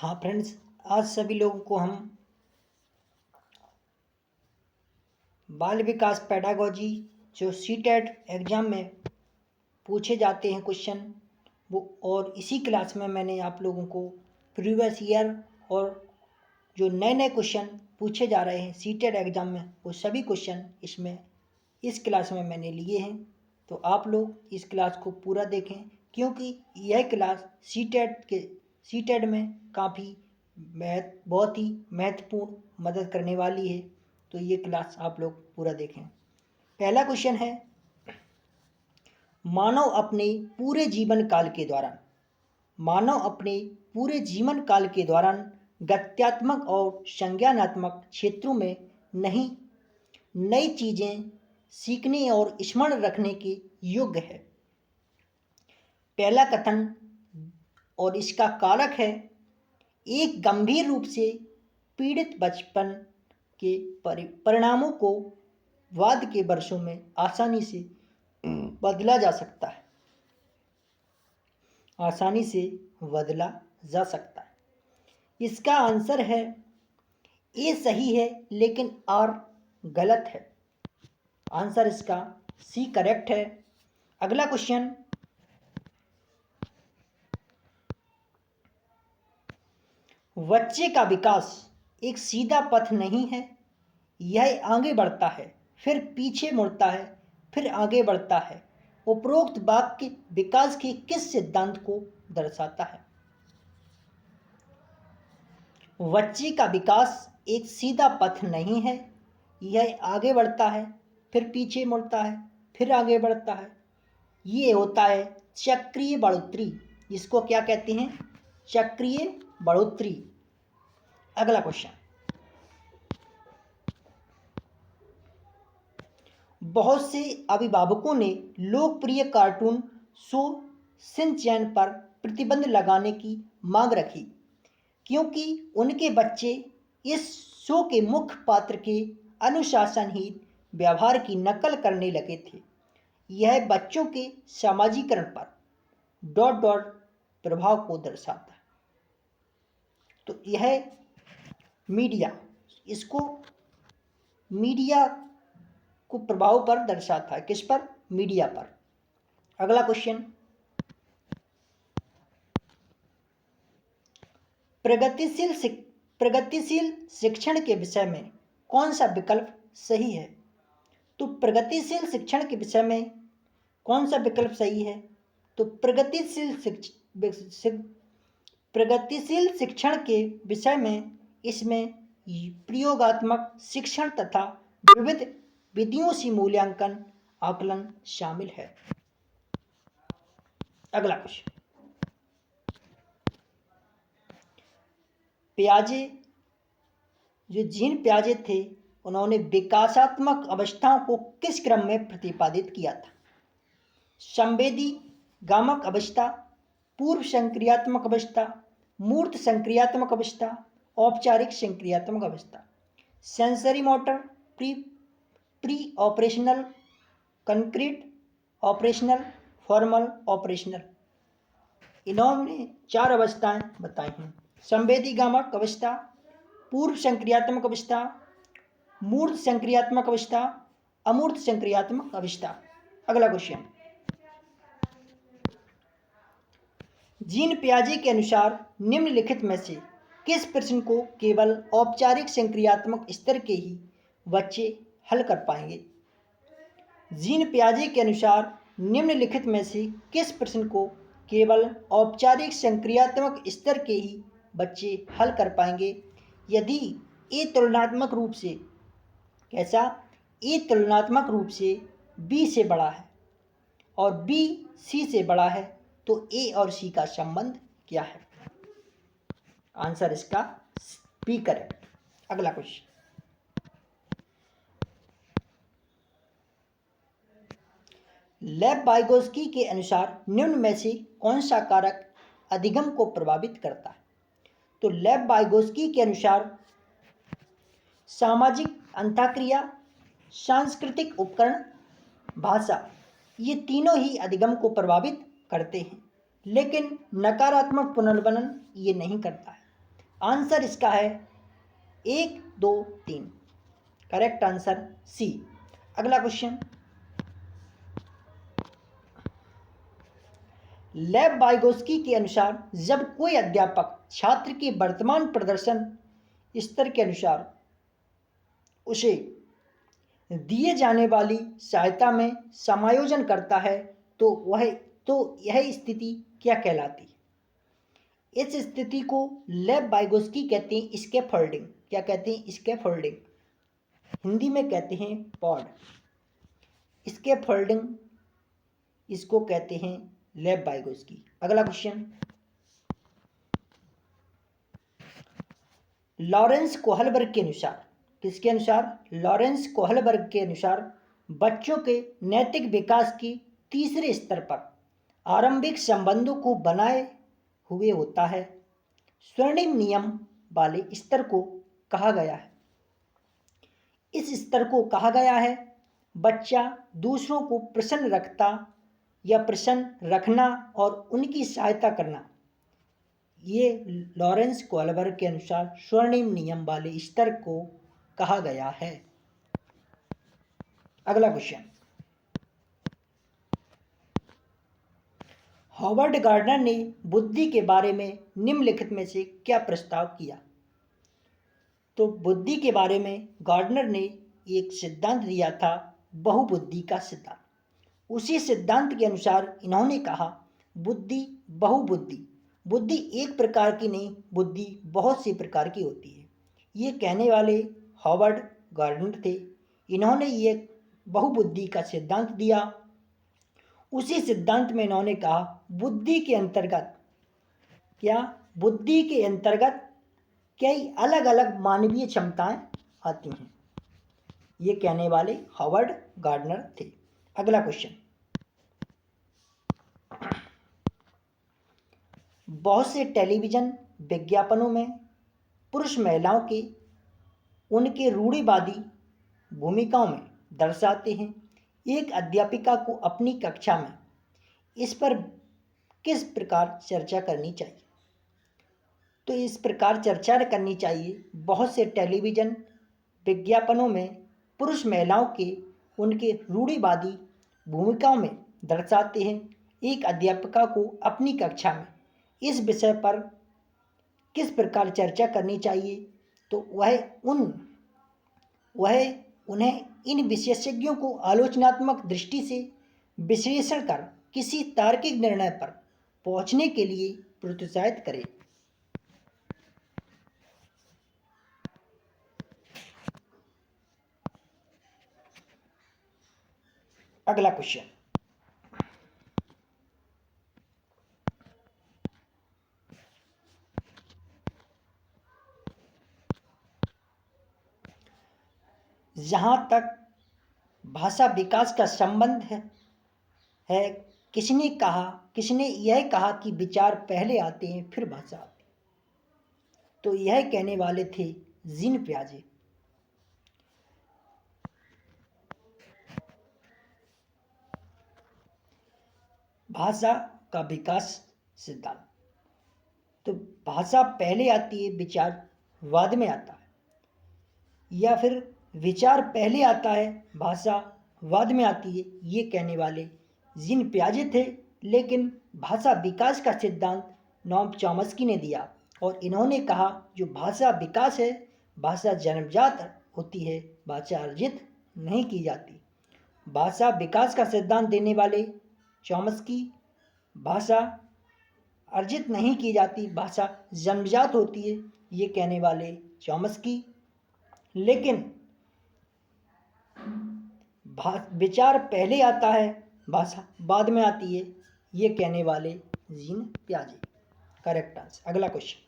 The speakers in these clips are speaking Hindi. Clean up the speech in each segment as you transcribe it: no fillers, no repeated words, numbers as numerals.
हाँ फ्रेंड्स, आज सभी लोगों को हम बाल विकास पेडागोजी जो सीटेट एग्ज़ाम में पूछे जाते हैं क्वेश्चन वो, और इसी क्लास में मैंने आप लोगों को प्रीवियस ईयर और जो नए नए क्वेश्चन पूछे जा रहे हैं सीटेट एग्ज़ाम में वो सभी क्वेश्चन इसमें इस क्लास में मैंने लिए हैं। तो आप लोग इस क्लास को पूरा देखें, क्योंकि यह क्लास सीटेट में काफ़ी बहुत ही महत्वपूर्ण मदद करने वाली है। तो ये क्लास आप लोग पूरा देखें। पहला क्वेश्चन है, मानव अपने पूरे जीवन काल के दौरान गत्यात्मक और संज्ञानात्मक क्षेत्रों में नई चीज़ें सीखने और स्मरण रखने के योग्य है। पहला कथन और इसका कारक है, एक गंभीर रूप से पीड़ित बचपन के परिणामों को बाद के वर्षों में आसानी से बदला जा सकता है। इसका आंसर है ए सही है, लेकिन आर गलत है। आंसर इसका सी करेक्ट है। अगला क्वेश्चन, बच्चे का विकास एक सीधा पथ नहीं है, यह आगे बढ़ता है, फिर पीछे मुड़ता है, फिर आगे बढ़ता है। उपरोक्त वाक्य विकास के किस सिद्धांत को दर्शाता है? बच्चे का विकास एक सीधा पथ नहीं है, यह आगे बढ़ता है, फिर पीछे मुड़ता है, फिर आगे बढ़ता है। ये होता है चक्रीय बढ़ोतरी। इसको क्या कहते हैं? चक्रीय बढ़ोतरी। अगला क्वेश्चन, बहुत से अभिभावकों ने लोकप्रिय कार्टून शो शिनचैन पर प्रतिबंध लगाने की मांग रखी, क्योंकि उनके बच्चे इस शो के मुख्य पात्र के अनुशासनहीन व्यवहार की नकल करने लगे थे। यह बच्चों के सामाजिकरण पर ... प्रभाव को दर्शाता है। तो यह मीडिया को प्रभाव पर दर्शाता है। किस पर? मीडिया पर। अगला क्वेश्चन, प्रगतिशील शिक्षण के विषय में कौन सा विकल्प सही है? तो प्रगतिशील शिक्षण के विषय में कौन सा विकल्प सही है? तो प्रगतिशील शिक्षण के विषय में इसमें प्रयोगात्मक शिक्षण तथा विविध विधियों से मूल्यांकन आकलन शामिल है। अगला क्वेश्चन, जीन पियाजे थे, उन्होंने विकासात्मक अवस्थाओं को किस क्रम में प्रतिपादित किया था? संवेदी गामक अवस्था, पूर्व संक्रियात्मक अवस्था, मूर्त संक्रियात्मक अवस्था, औपचारिक संक्रियात्मक अवस्था। Sensory motor, pre operational, concrete operational, formal operational. इन्होंने 4 अवस्थाएं बताई हैं: संवेदी गामक अवस्था, पूर्व संक्रियात्मक अवस्था, मूर्त संक्रियात्मक अवस्था, अमूर्त संक्रियात्मक अवस्था। अगला क्वेश्चन, जीन पियाजे के अनुसार निम्नलिखित में से किस प्रश्न को केवल औपचारिक संक्रियात्मक स्तर के ही बच्चे हल कर पाएंगे? जीन पियाजे के अनुसार निम्नलिखित में से किस प्रश्न को केवल औपचारिक संक्रियात्मक स्तर के ही बच्चे हल कर पाएंगे यदि ए तुलनात्मक रूप से बी से बड़ा है और बी सी से बड़ा है, तो ए और सी का संबंध क्या है? आंसर इसका बी करेक्ट। अगला क्वेश्चन, लेव-वाइगोत्स्की के अनुसार निम्न में से कौन सा कारक अधिगम को प्रभावित करता है? तो लेव-वाइगोत्स्की के अनुसार सामाजिक अंतःक्रिया, सांस्कृतिक उपकरण, भाषा, ये तीनों ही अधिगम को प्रभावित करते हैं, लेकिन नकारात्मक पुनर्वनन ये नहीं करता है। आंसर इसका है 1, 2, 3। Correct answer C. अगला क्वेश्चन, लेव वाइगोस्की के अनुसार जब कोई अध्यापक छात्र के वर्तमान प्रदर्शन स्तर के अनुसार उसे दिए जाने वाली सहायता में समायोजन करता है तो यह स्थिति क्या कहलाती है? इस स्थिति को लेव वाइगोस्की कहते हैं स्कैफोल्डिंग। क्या कहते हैं? स्कैफोल्डिंग। हिंदी में कहते हैं पॉड। स्कैफोल्डिंग इसको कहते हैं लेव वाइगोस्की। अगला क्वेश्चन, लॉरेंस कोहलबर्ग के अनुसार, किसके अनुसार? लॉरेंस कोहलबर्ग के अनुसार बच्चों के नैतिक विकास के तीसरे स्तर पर आरंभिक संबंधों को बनाए हुए होता है। स्वर्णिम नियम वाले स्तर को कहा गया है। इस स्तर को कहा गया है बच्चा दूसरों को प्रसन्न रखता या प्रसन्न रखना और उनकी सहायता करना। ये लॉरेंस कोहलबर्ग के अनुसार स्वर्णिम नियम वाले स्तर को कहा गया है। अगला क्वेश्चन, हॉवर्ड गार्डनर ने बुद्धि के बारे में निम्नलिखित में से क्या प्रस्ताव किया? तो बुद्धि के बारे में गार्डनर ने एक सिद्धांत दिया था, बहुबुद्धि का सिद्धांत। उसी सिद्धांत के अनुसार इन्होंने कहा बुद्धि बहुबुद्धि, बुद्धि एक प्रकार की नहीं, बुद्धि बहुत सी प्रकार की होती है। ये कहने वाले हॉवर्ड गार्डनर थे। इन्होंने ये बहुबुद्धि का सिद्धांत दिया। उसी सिद्धांत में इन्होंने कहा बुद्धि के अंतर्गत बुद्धि के अंतर्गत कई अलग अलग मानवीय क्षमताएं आती हैं। ये कहने वाले हॉवर्ड गार्डनर थे। अगला क्वेश्चन, बहुत से टेलीविजन विज्ञापनों में पुरुष महिलाओं के उनके रूढ़िवादी भूमिकाओं में दर्शाते हैं। एक अध्यापिका को अपनी कक्षा में इस पर किस प्रकार चर्चा करनी चाहिए? तो इस प्रकार चर्चा करनी चाहिए, बहुत से टेलीविजन विज्ञापनों में पुरुष महिलाओं के उनके रूढ़िवादी भूमिकाओं में दर्शाते हैं। एक अध्यापिका को अपनी कक्षा में इस विषय पर किस प्रकार चर्चा करनी चाहिए? तो वह उन्हें इन विशेषज्ञों को आलोचनात्मक दृष्टि से विश्लेषण कर किसी तार्किक निर्णय पर पहुंचने के लिए प्रोत्साहित करे। अगला क्वेश्चन, जहाँ तक भाषा विकास का संबंध है किसने यह कहा कि विचार पहले आते हैं फिर भाषा आती है? तो यह कहने वाले थे जीन पियाजे। भाषा का विकास सिद्धांत, तो भाषा पहले आती है, विचार बाद में आता है, या फिर विचार पहले आता है, भाषा बाद में आती है, ये कहने वाले जीन पियाजे थे। लेकिन भाषा विकास का सिद्धांत नोम चॉम्स्की ने दिया और इन्होंने कहा जो भाषा विकास है, भाषा जन्मजात होती है, भाषा अर्जित नहीं की जाती। भाषा विकास का सिद्धांत देने वाले चॉम्स्की, भाषा अर्जित नहीं की जाती, भाषा जन्मजात होती है, ये कहने वाले चॉम्स्की। लेकिन विचार पहले आता है, भाषा बाद में आती है, ये कहने वाले जीन पियाजे। Correct answer. अगला क्वेश्चन,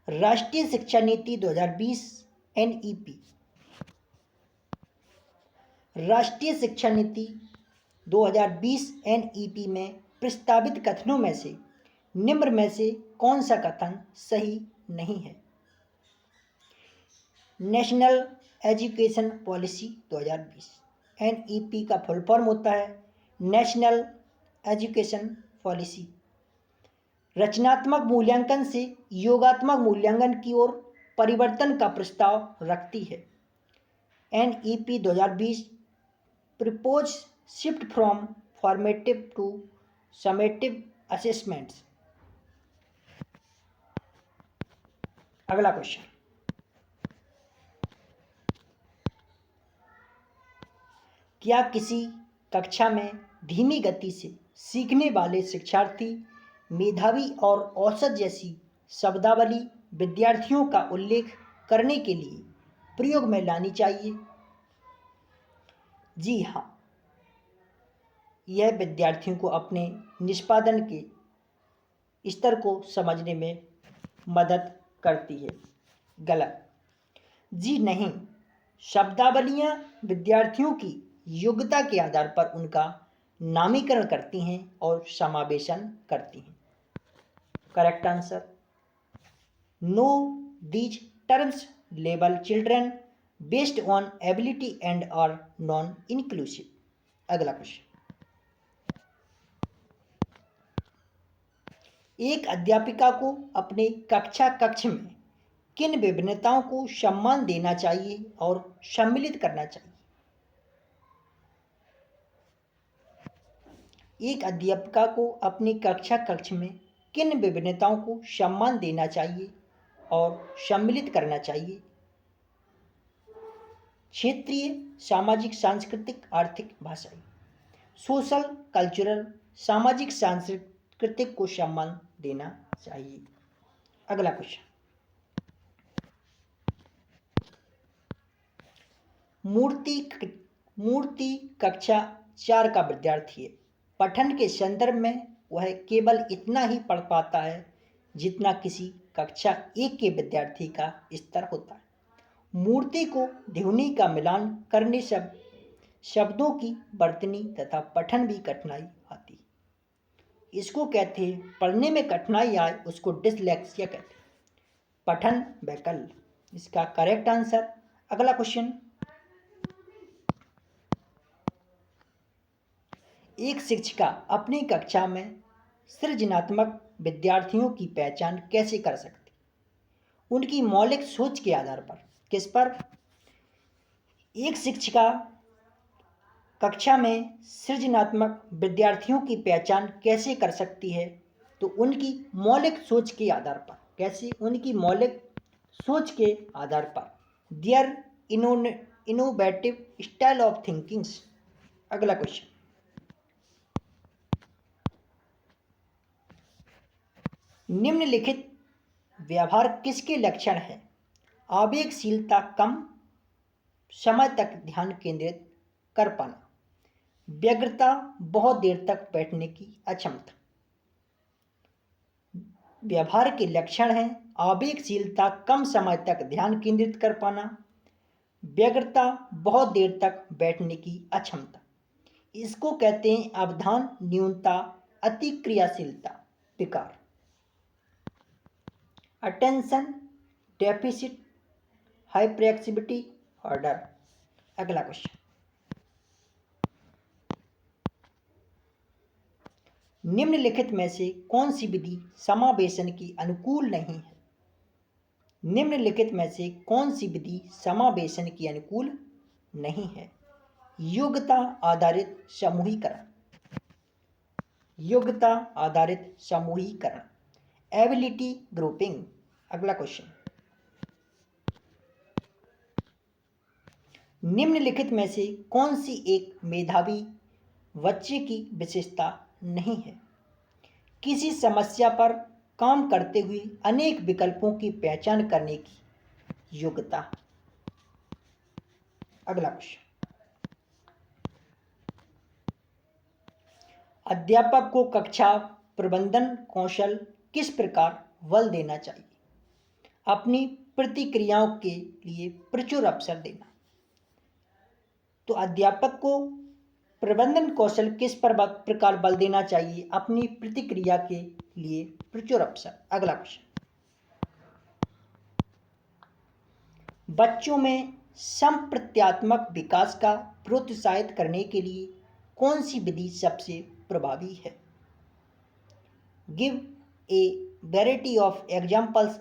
राष्ट्रीय शिक्षा नीति 2020 NEP, राष्ट्रीय शिक्षा नीति 2020 NEP में प्रस्तावित कथनों में से निम्न में से कौन सा कथन सही नहीं है? नेशनल एजुकेशन पॉलिसी 2020, NEP का फुल फॉर्म होता है नेशनल एजुकेशन पॉलिसी रचनात्मक मूल्यांकन से योगात्मक मूल्यांकन की ओर परिवर्तन का प्रस्ताव रखती है। NEP 2020 propose shift from formative to summative assessments. अगला क्वेश्चन, क्या किसी कक्षा में धीमी गति से सीखने वाले शिक्षार्थी मेधावी और औसत जैसी शब्दावली विद्यार्थियों का उल्लेख करने के लिए प्रयोग में लानी चाहिए? जी हाँ, यह विद्यार्थियों को अपने निष्पादन के स्तर को समझने में मदद करती है। गलत। जी नहीं, शब्दावलियाँ विद्यार्थियों की योग्यता के आधार पर उनका नामीकरण करती हैं और समावेशन करती हैं। Correct answer, no these terms label children based on ability and are non inclusive. अगला क्वेश्चन, एक अध्यापिका को अपने कक्षा कक्ष में किन विभिन्नताओं को सम्मान देना चाहिए और सम्मिलित करना चाहिए? एक अध्यापिका को अपनी कक्षा कक्ष में किन विभिन्नताओं को सम्मान देना चाहिए और सम्मिलित करना चाहिए? क्षेत्रीय, सामाजिक, सांस्कृतिक, आर्थिक, भाषाई। सोशल, कल्चरल, सामाजिक सांस्कृतिक को सम्मान देना चाहिए। अगला क्वेश्चन, मूर्ति कक्षा 4 का विद्यार्थी है। पठन के संदर्भ में वह केवल इतना ही पढ़ पाता है जितना किसी कक्षा 1 के विद्यार्थी का स्तर होता है। मूर्ति को ध्वनि का मिलान करने से शब्दों की वर्तनी तथा पठन भी कठिनाई आती है। इसको कहते हैं, पढ़ने में कठिनाई आए उसको डिसलेक्सिया कहते हैं, पठन वैकल्य। इसका करेक्ट आंसर। अगला क्वेश्चन, एक शिक्षिका अपनी कक्षा में सृजनात्मक विद्यार्थियों की पहचान कैसे कर सकती? उनकी मौलिक सोच के आधार पर। किस पर? एक शिक्षिका कक्षा में सृजनात्मक विद्यार्थियों की पहचान कैसे कर सकती है? तो उनकी मौलिक सोच के आधार पर। कैसे? उनकी मौलिक सोच के आधार पर। Their innovative style of thinkings. अगला क्वेश्चन, निम्नलिखित व्यवहार किसके लक्षण हैं? आवेगशीलता, कम समय तक ध्यान केंद्रित कर पाना, व्यग्रता, बहुत देर तक बैठने की अक्षमता। व्यवहार के लक्षण हैं आवेगशीलता, कम समय तक ध्यान केंद्रित कर पाना, व्यग्रता, बहुत देर तक बैठने की अक्षमता। इसको कहते हैं अवधान न्यूनता, अतिक्रियाशीलता विकार, अटेंशन डेफिसिट हाइपरएक्टिविटी ऑर्डर। अगला क्वेश्चन, निम्नलिखित में से कौन सी विधि समावेशन की अनुकूल नहीं है? निम्नलिखित में से कौन सी विधि समावेशन की अनुकूल नहीं है? योग्यता आधारित समूहीकरण, योग्यता आधारित समूहीकरण, एबिलिटी ग्रुपिंग। अगला क्वेश्चन, निम्नलिखित में से कौन सी एक मेधावी बच्चे की विशेषता नहीं है? किसी समस्या पर काम करते हुए अनेक विकल्पों की पहचान करने की योग्यता। अगला क्वेश्चन, अध्यापक को कक्षा प्रबंधन कौशल किस प्रकार बल देना चाहिए? अपनी प्रतिक्रियाओं के लिए प्रचुर अवसर देना। तो अध्यापक को प्रबंधन कौशल किस प्रकार बल देना चाहिए? अपनी प्रतिक्रिया के लिए प्रचुर अवसर। अगला क्वेश्चन, बच्चों में संप्रत्यात्मक विकास का प्रोत्साहित करने के लिए कौन सी विधि सबसे प्रभावी है? Give a variety of examples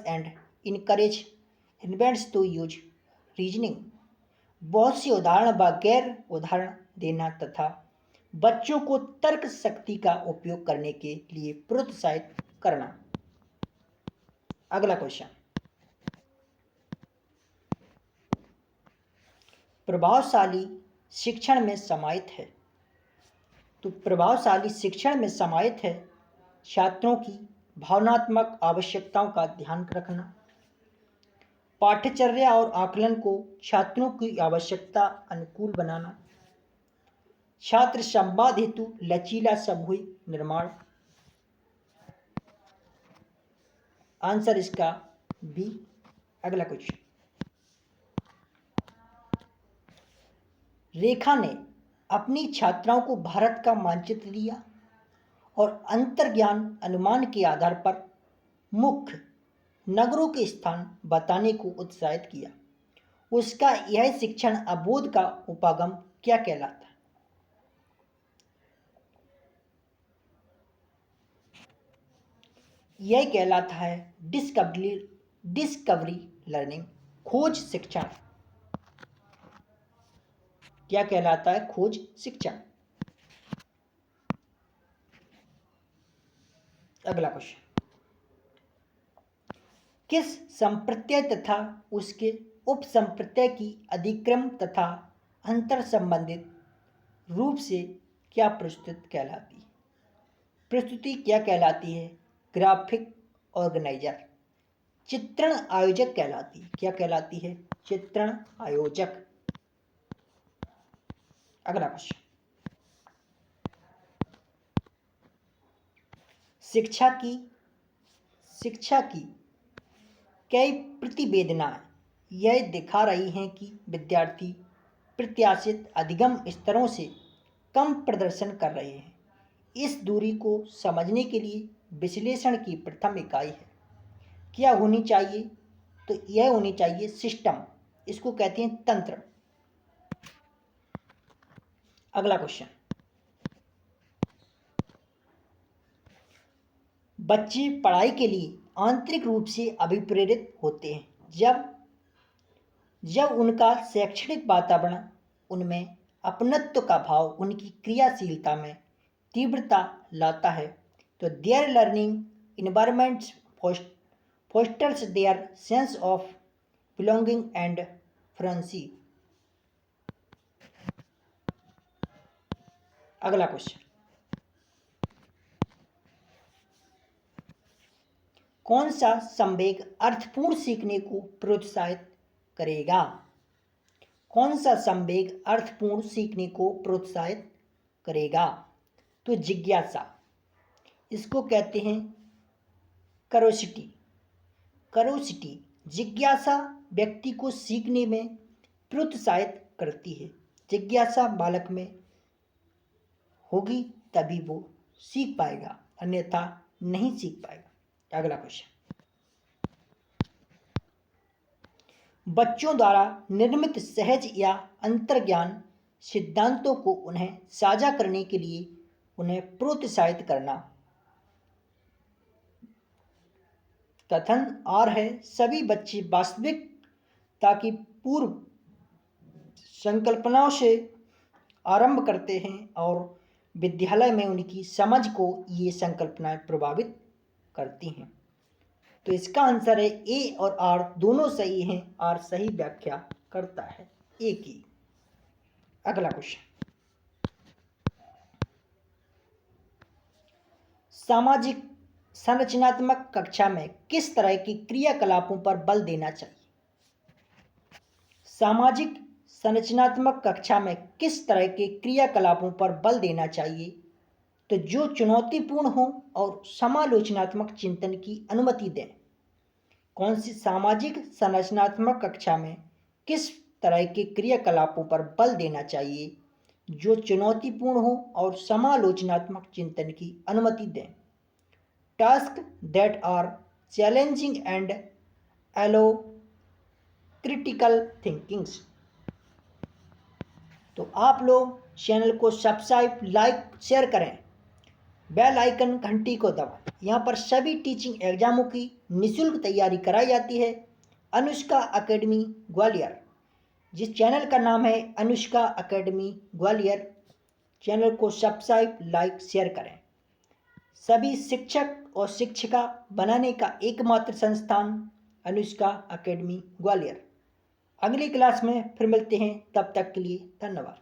and encourage invents to use reasoning। बहुत सी उदाहरण व गैर उदाहरण देना तथा बच्चों को तर्क शक्ति का उपयोग करने के लिए प्रोत्साहित करना। अगला क्वेश्चन, प्रभावशाली शिक्षण में समाहित है। तो प्रभावशाली शिक्षण में समाहित है छात्रों की भावनात्मक आवश्यकताओं का ध्यान रखना, पाठ्यचर्या और आकलन को छात्रों की आवश्यकता अनुकूल बनाना, छात्र संवाद हेतु लचीला सामूहिक निर्माण। आंसर इसका बी। अगला क्वेश्चन, रेखा ने अपनी छात्राओं को भारत का मानचित्र दिया और अंतर्ज्ञान अनुमान के आधार पर मुख्य नगरों के स्थान बताने को उत्साहित किया। उसका यह शिक्षण अबोध का उपागम क्या कहलाता है? यह कहलाता है डिस्कवरी लर्निंग, खोज शिक्षण। क्या कहलाता है? खोज शिक्षण। अगला क्वेश्चन, किस संप्रत्यय तथा उसके उपसंप्रत्यय की अधिक्रम तथा अंतर संबंधित रूप से क्या प्रस्तुति कहलाती है? प्रस्तुति क्या कहलाती है? ग्राफिक ऑर्गेनाइजर, चित्रण आयोजक कहलाती है। क्या कहलाती है? चित्रण आयोजक। अगला क्वेश्चन, शिक्षा की कई प्रतिवेदनाएं यह दिखा रही हैं कि विद्यार्थी प्रत्याशित अधिगम स्तरों से कम प्रदर्शन कर रहे हैं। इस दूरी को समझने के लिए विश्लेषण की प्रथम इकाई है। क्या होनी चाहिए? तो यह होनी चाहिए सिस्टम, इसको कहते हैं तंत्र। अगला क्वेश्चन, बच्चे पढ़ाई के लिए आंतरिक रूप से अभिप्रेरित होते हैं जब उनका शैक्षणिक वातावरण उनमें अपनत्व का भाव उनकी क्रियाशीलता में तीव्रता लाता है। तो there learning environments fosters their sense of belonging and friendship. अगला क्वेश्चन, कौन सा संवेग अर्थपूर्ण सीखने को प्रोत्साहित करेगा? कौन सा संवेग अर्थपूर्ण सीखने को प्रोत्साहित करेगा? तो जिज्ञासा, इसको कहते हैं करोसिटी। जिज्ञासा व्यक्ति को सीखने में प्रोत्साहित करती है। जिज्ञासा बालक में होगी तभी वो सीख पाएगा, अन्यथा नहीं सीख पाएगा। अगला क्वेश्चन, बच्चों द्वारा निर्मित सहज या अंतर्ज्ञान सिद्धांतों को उन्हें साझा करने के लिए उन्हें प्रोत्साहित करना। कथन आर है, सभी बच्चे वास्तविकता की पूर्व संकल्पनाओं से आरंभ करते हैं और विद्यालय में उनकी समझ को ये संकल्पनाएं प्रभावित करती हैं। तो इसका आंसर है ए और आर दोनों सही हैं। आर सही व्याख्या करता है ए की। अगला क्वेश्चन, सामाजिक संरचनात्मक कक्षा में किस तरह की क्रियाकलापों पर बल देना चाहिए? सामाजिक संरचनात्मक कक्षा में किस तरह के क्रियाकलापों पर बल देना चाहिए? तो जो चुनौतीपूर्ण हो और समालोचनात्मक चिंतन की अनुमति दें। कौन सी सामाजिक संरचनात्मक कक्षा में किस तरह के क्रियाकलापों पर बल देना चाहिए? जो चुनौतीपूर्ण हो और समालोचनात्मक चिंतन की अनुमति दें। Task that are challenging and allow critical thinkings. तो आप लोग चैनल को सब्सक्राइब, लाइक, शेयर करें बेल आइकन घंटी को दबाएं। यहाँ पर सभी टीचिंग एग्जामों की निःशुल्क तैयारी कराई जाती है। अनुष्का एकेडमी ग्वालियर, जिस चैनल का नाम है अनुष्का एकेडमी ग्वालियर, चैनल को सब्सक्राइब, लाइक, शेयर करें। सभी शिक्षक और शिक्षिका बनाने का एकमात्र संस्थान अनुष्का एकेडमी ग्वालियर। अगली क्लास में फिर मिलते हैं, तब तक के लिए धन्यवाद।